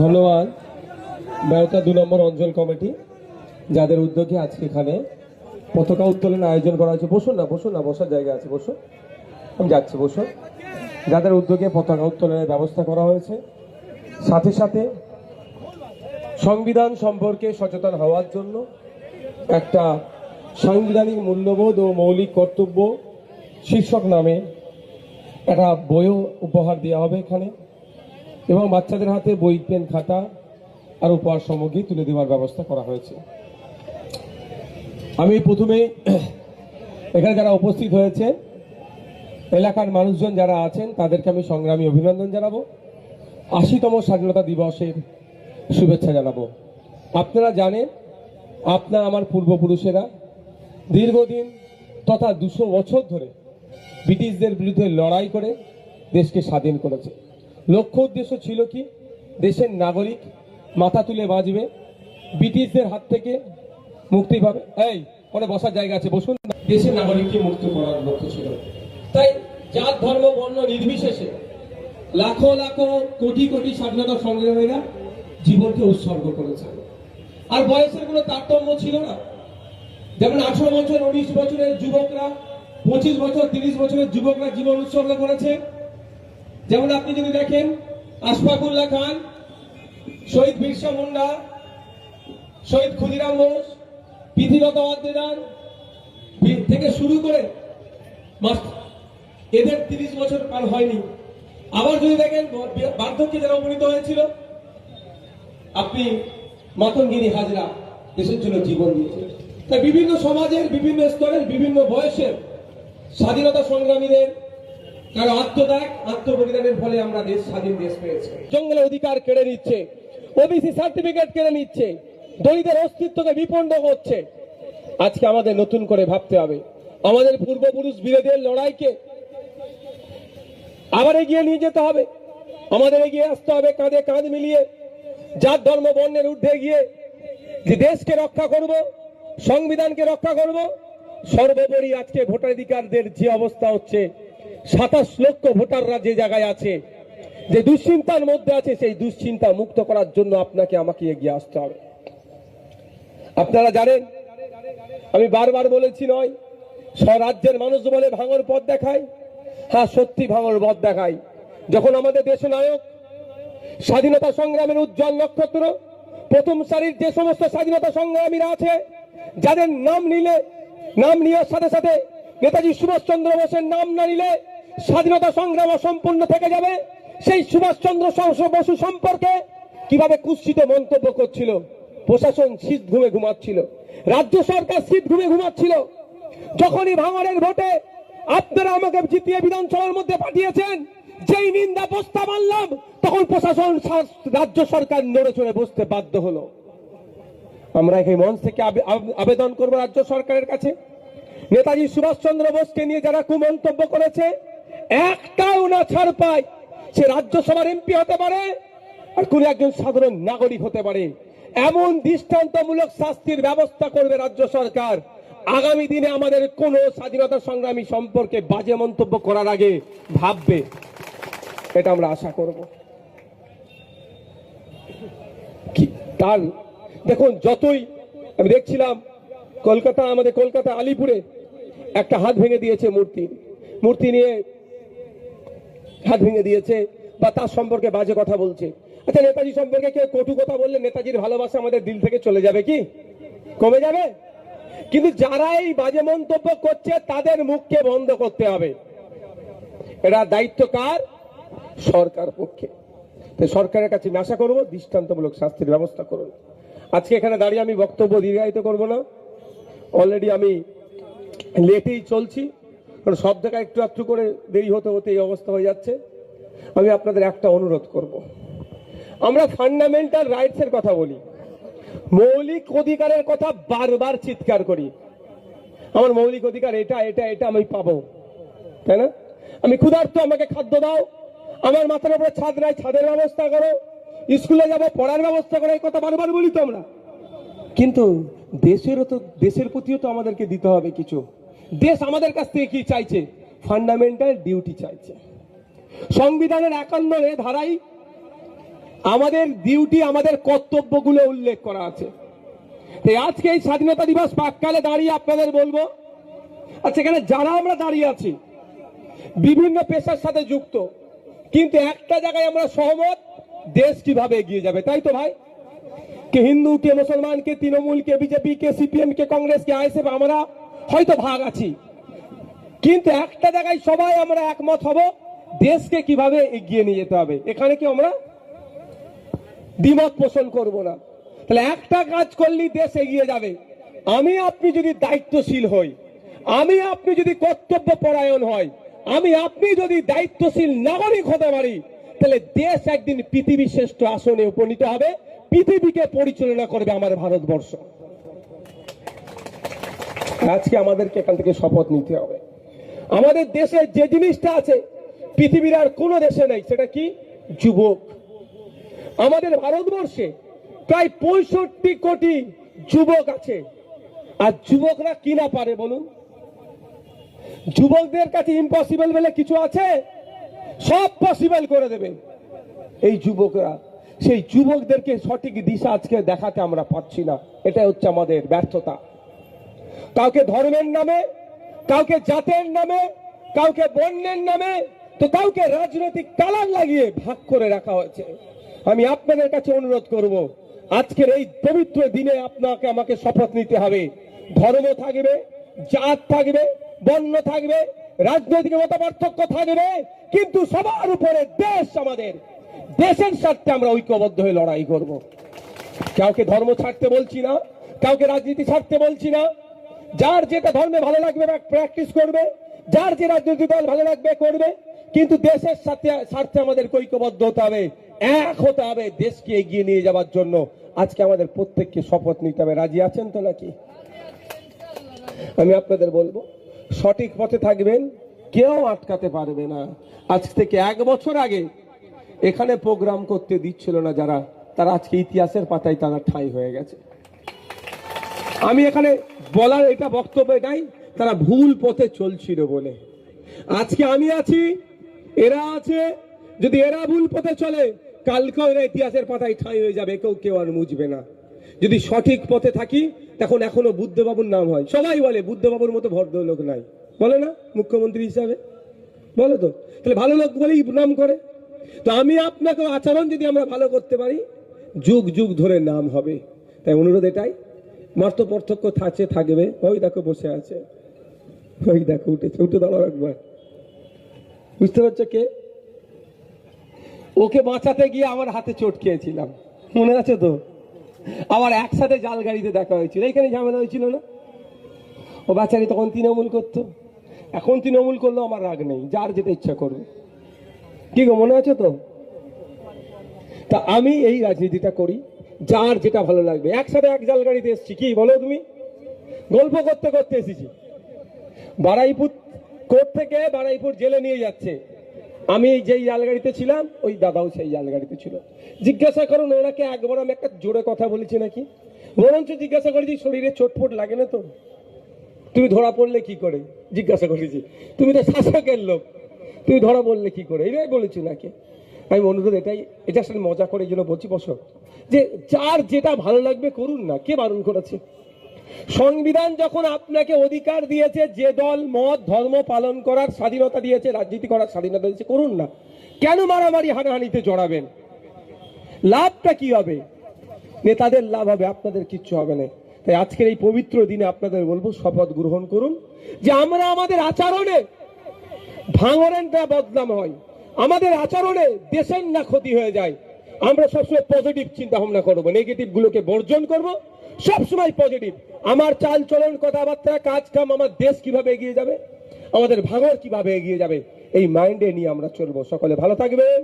ধন্যবাদ বেড়াতা 2 নম্বর অঞ্চল কমিটি, যাদের উদ্যোগে আজকে এখানে পতাকা উত্তোলন আয়োজন করা হয়েছে। বসুন না, বসার জায়গা আছে, বসুন, আমি যাচ্ছি, বসুন। যাদের উদ্যোগে পতাকা উত্তোলনের ব্যবস্থা করা হয়েছে, সাথে সাথে সংবিধান সম্পর্কে সচেতন হওয়ার জন্য একটা সাংবিধানিক মূল্যবোধ ও মৌলিক কর্তব্য শীর্ষক নামে একটা বইও উপহার দেওয়া হবে এখানে, এবং বাচ্চাদের হাতে বই, পেন, খাতা আর উপহার সামগ্রী তুলে দেওয়ার ব্যবস্থা করা হয়েছে। আমি প্রথমে এখানে যারা উপস্থিত হয়েছে এলাকার মানুষজন যারা আছেন তাদেরকে আমি সংগ্রামী অভিনন্দন জানাবো, 80তম স্বাধীনতা দিবসের শুভেচ্ছা জানাবো। আপনারা জানেন, আমার পূর্বপুরুষেরা দীর্ঘদিন তথা 200 বছর ধরে ব্রিটিশদের বিরুদ্ধে লড়াই করে দেশকে স্বাধীন করেছে। লক্ষ্য উদ্দেশ্য ছিল কি? দেশের নাগরিক মাথা তুলে বাঁচবে, ব্রিটিশদের হাত থেকে মুক্তি পাবে। এই ওখানে বসার জায়গা আছে, বসুন। দেশের নাগরিককে মুক্ত করার লক্ষ্য ছিল। তাই জাত, ধর্ম, বর্ণ নির্বিশেষে লাখো লাখো কোটি কোটি স্বাধীনতা সংগ্রামীরা জীবনকে উৎসর্গ করেছে। আর বয়সের কোনো তারতম্য ছিল না। যেমন 18 বছর, 19 বছরের যুবকরা, 25 বছর, 30 বছরের যুবকরা জীবন উৎসর্গ করেছে। যেমন আপনি যদি দেখেন, আশফাকুল্লাহ খান, শহীদ বিরসা মুন্ডা, শহীদ ক্ষুদিরাম বোস, পৃথ্বীলতা ওয়াদ্দেদার থেকে শুরু করে এদের 30 বছর পার হয়নি। আবার যদি দেখেন বার্ধক্যে যারা উপনীত হয়েছিল, আপনি মাতঙ্গিনী হাজরা দেশের জন্য জীবন দিয়েছে। তাই বিভিন্ন সমাজের, বিভিন্ন স্তরের, বিভিন্ন বয়সের স্বাধীনতা সংগ্রামীদের কারো আত্মত্যাগ, আত্মবলিদানের ফলে আমরা স্বাধীন দেশ পেয়েছি। জঙ্গলের অধিকার কেড়ে নিচ্ছে, ওবিসি সার্টিফিকেট কেড়ে নিচ্ছে, দলিতের অস্তিত্বকে বিপন্ন করছে। আজকে আমাদের নতুন করে ভাবতে হবে, আমাদের পূর্বপুরুষ বীরদের লড়াইকে আবার এগিয়ে নিয়ে যেতে হবে। আমাদের এগিয়ে আসতে হবে কাঁধে কাঁধ মিলিয়ে, জাত, ধর্ম, বর্ণের ঊর্ধ্বে গিয়ে যে দেশকে রক্ষা করব, সংবিধানকে রক্ষা করব। সর্বোপরি আজকে ভোটাধিকারদের যে অবস্থা হচ্ছে, 27 লক্ষ ভোটাররা যে জায়গায় আছে, যে দুশ্চিন্তার মধ্যে আছে, সেই দুশ্চিন্তা মুক্ত করার জন্য আপনাকে আমাকে এগিয়ে আসতে হবে। আপনারা জানেন, আমি বারবার বলেছি নয়, স্বরাজ্যের মানুষ বলে ভাঙর পথ দেখায়। হ্যাঁ, সত্যি ভাঙর পথ দেখায়। যখন আমাদের দেশের নায়ক, স্বাধীনতা সংগ্রামের উজ্জ্বল নক্ষত্র, প্রথম সারির যে সমস্ত স্বাধীনতা সংগ্রামীরা আছে, যাদের নাম নেওয়ার সাথে সাথে নেতাজি সুভাষচন্দ্র বোসের নাম না নিলে স্বাধীনতা সংগ্রাম অসম্পূর্ণ থেকে যাবে, সেই সুভাষচন্দ্র বসু সম্পর্কে কিভাবে কুৎসিত মন্তব্য করছিল। প্রশাসন শীত ঘুমে ঘুমাচ্ছিল, রাজ্য সরকার শীত ঘুমে ঘুমাচ্ছিল। যখনই ভাঙড়ের ভোটে আপনারা আমাকে জিতিয়ে বিধানসভার মধ্যে পাঠিয়েছেন, যেই নিন্দা প্রস্তাব আনলাম, তখন প্রশাসন, রাজ্য সরকার নড়ে চড়ে বসতে বাধ্য হলো। আমরা এই মঞ্চ থেকে আবেদন করব রাজ্য সরকারের কাছে, নেতাজি সুভাষচন্দ্র বোসকে নিয়ে যারা কুমন্তব্য করেছে, একটাও না ছাড় পায়। সে রাজ্যসভার এমপি হতে পারে, আর কোন একজন সাধারণ নাগরিক হতে পারে। এমন দৃষ্টান্তমূলক শাস্তির ব্যবস্থা করবে রাজ্য সরকার। আগামী দিনে আমাদের কোন স্বাধীনতা সংগ্রামী সম্পর্কে বাজে মন্তব্য করার আগে ভাববে, এটা আমরা আশা করব। তার দেখুন, যতই আমি দেখছিলাম আমাদের কলকাতা আলিপুরে একটা হাত ভেঙে দিয়েছে, মূর্তি নিয়ে হাত ভেঙে দিয়েছে, বা তার সম্পর্কে বাজে কথা বলছে। আচ্ছা, নেতাজি সম্পর্কে কেউ কটু কথা বললে নেতাজির ভালোবাসা আমাদের দিল থেকে চলে যাবে কি? কমে যাবে? কিন্তু যারা এই বাজে মন্তব্য করছে তাদের মুখকে বন্ধ করতে হবে। এটা দায়িত্ব কার? সরকার পক্ষে। তাই সরকারের কাছে আমি আশা করবো দৃষ্টান্তমূলক শাস্তির ব্যবস্থা করুন। আজকে এখানে দাঁড়িয়ে আমি বক্তব্য দীর্ঘায়িত করব না, অলরেডি আমি লেটেই চলছি, কারণ সব জায়গায় একটু একটু করে দেরি হতে হতে এই অবস্থা হয়ে যাচ্ছে। আমি আপনাদের একটা অনুরোধ করব, আমরা ফান্ডামেন্টাল রাইটস এর কথা বলি, মৌলিক অধিকারের কথা বারবার চিৎকার করি। আমার মৌলিক অধিকার এটা এটা এটা আমি পাবো, তাই না? আমি ক্ষুধার্ত, আমাকে খাদ্য দাও, আমার মাথার উপরে ছাদ নাই, ছাদের ব্যবস্থা করো, স্কুলে যাবো, পড়ার ব্যবস্থা করো, এই কথা বারবার বলি তো আমরা। কিন্তু দেশের প্রতিও তো আমাদেরকে দিতে হবে কিছু। দেশ আমাদের কাছ থেকে কি চাইছে? ফান্ডামেন্টাল ডিউটি চাইছে। সংবিধানের 51 ধারায় আমাদের ডিউটি, আমাদের কর্তব্যগুলো উল্লেখ করা আছে। তাই আজকে এই স্বাধীনতা দিবস প্রাক্কালে দাঁড়িয়ে আপনাদের বলবো, আচ্ছা এখানে যারা আমরা দাঁড়িয়ে আছি বিভিন্ন পেশার সাথে যুক্ত, কিন্তু একটা জায়গায় আমরা সহমত, দেশ কিভাবে এগিয়ে যাবে, তাই তো ভাই? কে হিন্দু, কে মুসলমান, কে তৃণমূল, কে বিজেপি, কে সিপিএম, কে কংগ্রেস, কে আইএসএফ, আমরা হয়তো ভাগ আছি, কিন্তু একটা জায়গায় সবাই আমরা একমত হব, দেশকে কিভাবে এগিয়ে নিয়ে যেতে হবে। এখানে কি আমরা দ্বিমত পোষণ করব না। তাহলে একটা কাজ করলেই দেশ এগিয়ে যাবে। আমি আপনি যদি দায়িত্বশীল হই, আমি আপনি যদি কর্তব্য পরায়ণ হয়, আমি আপনি যদি দায়িত্বশীল নাগরিক হতে পারি, তাহলে দেশ একদিন পৃথিবীর শ্রেষ্ঠ আসনে উপনীত হবে, পৃথিবীকে পরিচালনা করবে আমার ভারতবর্ষ। আজকে আমাদেরকে এখান থেকে শপথ নিতে হবে। আমাদের দেশে যে জিনিসটা আছে পৃথিবীর আর কোনো দেশে নেই, সেটা কি? যুবক। আমাদের ভারতবর্ষে প্রায় 65 কোটি যুবক আছে। আর যুবকরা কি না পারে বলুন? যুবকদের কাছে ইম্পসিবল বলে কিছু আছে? সব পসিবল করে দেবে এই যুবকরা। সেই যুবকদেরকে সঠিক দিশা আজকে দেখাতে আমরা পাচ্ছি না, এটা হচ্ছে আমাদের ব্যর্থতা। কাউকে ধর্মের নামে, কাউকে জাতের নামে, কাউকে বর্ণের নামে, তো কাউকে রাজনৈতিক কালার লাগিয়ে ভাগ করে রাখা হয়েছে। আমি আপনাদের কাছে অনুরোধ করব, আজকের এই পবিত্র দিনে আপনাকে আমাকে শপথ নিতে হবে। ধর্ম থাকবে, জাত থাকবে, বর্ণ থাকবে, রাজনৈতিক মতপার্থক্য থাকবে, কিন্তু সবার উপরে দেশ, আমাদের দেশের স্বার্থে আমরা ঐক্যবদ্ধ হয়ে লড়াই করব। কাউকে ধর্ম ছাড়তে বলছি না, কাউকে রাজনীতি ছাড়তে বলছি না। যার যেটা ধর্মে ভালো লাগবে প্র্যাকটিস করবে, যার যে রাজনৈতিক দল ভালো লাগবে করবে, কিন্তু দেশের সাথে স্বার্থে আমাদের ঐক্যবদ্ধ হতে হবে, এক হতে হবে দেশকে এগিয়ে নিয়ে যাওয়ার জন্য। আজকে আমাদের প্রত্যেককে শপথ নিতে হবে। রাজি আছেন তো নাকি? আমি আপনাদের বলবো, সঠিক পথে থাকবেন, কেউ আটকাতে পারবে না। আজ থেকে 1 বছর আগে এখানে প্রোগ্রাম করতে দিচ্ছিল না যারা, তারা আজকে ইতিহাসের পাতায় তারা ঠাঁই হয়ে গেছে। আমি এখানে বলার এটা বক্তব্য নাই, তারা ভুল পথে চলছিল বলে। আজকে আমি আছি, এরা আছে। যদি এরা ভুল পথে চলে, কালকেও এরা ইতিহাসের পাতায় ঠাঁই হয়ে যাবে, কেউ আর মুছবে না। যদি সঠিক পথে থাকি, তখন এখনো বুদ্ধবাবুর নাম হয়। সবাই বলে বুদ্ধবাবুর মতো ভদ্রলোক নাই, বলে না মুখ্যমন্ত্রী হিসাবে? বলে তো, তাহলে ভালো লোক বলেই নাম করে। তো আমি আপনাকে আচরণ যদি আমরা ভালো করতে পারি, যুগ যুগ ধরে নাম হবে। তাই অনুরোধ এটাই, মত পার্থক্য থাকবে। ওই দেখো বসে আছে, ওই দেখো উঠেছে, উঠে দাঁড়াও একবার। বুঝতে পারছো কে? ওকে বাঁচাতে গিয়ে আমার হাতে চোট খেয়েছিলাম, মনে আছে তো? আবার একসাথে জাল গাড়িতে দেখা হয়েছিল, এইখানে ঝামেলা হয়েছিল না? ও বাচ্চারি তখন তৃণমূল করতো, এখন তৃণমূল করলেও আমার রাগ নেই, যার যেটা ইচ্ছা করবে। কি গো, মনে আছে তো? তা আমি এই রাজনীতিটা করি, যার যেটা ভালো লাগবে। একসাথে এক জাল গাড়িতে এসছি, কি বলো তুমি? গল্প করতে করতে এসেছি। বারাইপুর কোর্ট থেকে বারাইপুর জেলে নিয়ে যাচ্ছে, আমি যেই জালগাড়িতে ছিলাম, ওই দাদাও সেই জালগাড়িতে ছিল। জিজ্ঞাসা করুন ওনাকে, একবার আমি একটা জোরে কথা বলেছি নাকি? বরঞ্চ জিজ্ঞাসা করেছি শরীরে চোটফোট লাগে না তো? তুমি ধরা পড়লে কি করে? জিজ্ঞাসা করেছি, তুমি তো শাসকের লোক, তুমি ধরা পড়লে কি করে? এটাই বলেছি নাকি? আমি অনুরোধ এটাই, এটা আসলে মজা করে জন্য বলছি, বসো, যে যার যেটা ভালো লাগবে করুন না, কে বারণ করেছে? সংবিধান যখন আপনাকে অধিকার দিয়েছে, যে দল মত ধর্ম পালন করার স্বাধীনতা দিয়েছে, রাজনীতি করার স্বাধীনতা দিয়েছে, করুন না। কেন মারামারি হানাহানিতে জড়াবেন? লাভটা কি হবে? নেতাদের লাভ হবে, আপনাদের কিচ্ছু হবে না। তাই আজকের এই পবিত্র দিনে আপনাদের বলবো, শপথ গ্রহণ করুন যে আমরা আমাদের আচরণে ভাঙরের না বদনাম হয়, আমাদের আচরণে দেশের না ক্ষতি হয়ে যায়। আমরা সবসময় পজিটিভ চিন্তা ভাবনা করবো, নেগেটিভ গুলোকে বর্জন করবো, সবসময় পজিটিভ। আমার চাল চলন, কথাবার্তা, কাজ কাম, আমার দেশ কিভাবে এগিয়ে যাবে, আমাদের ভাঙর কিভাবে এগিয়ে যাবে, এই মাইন্ডে নিয়ে আমরা চলবো। সকলে ভালো থাকবেন।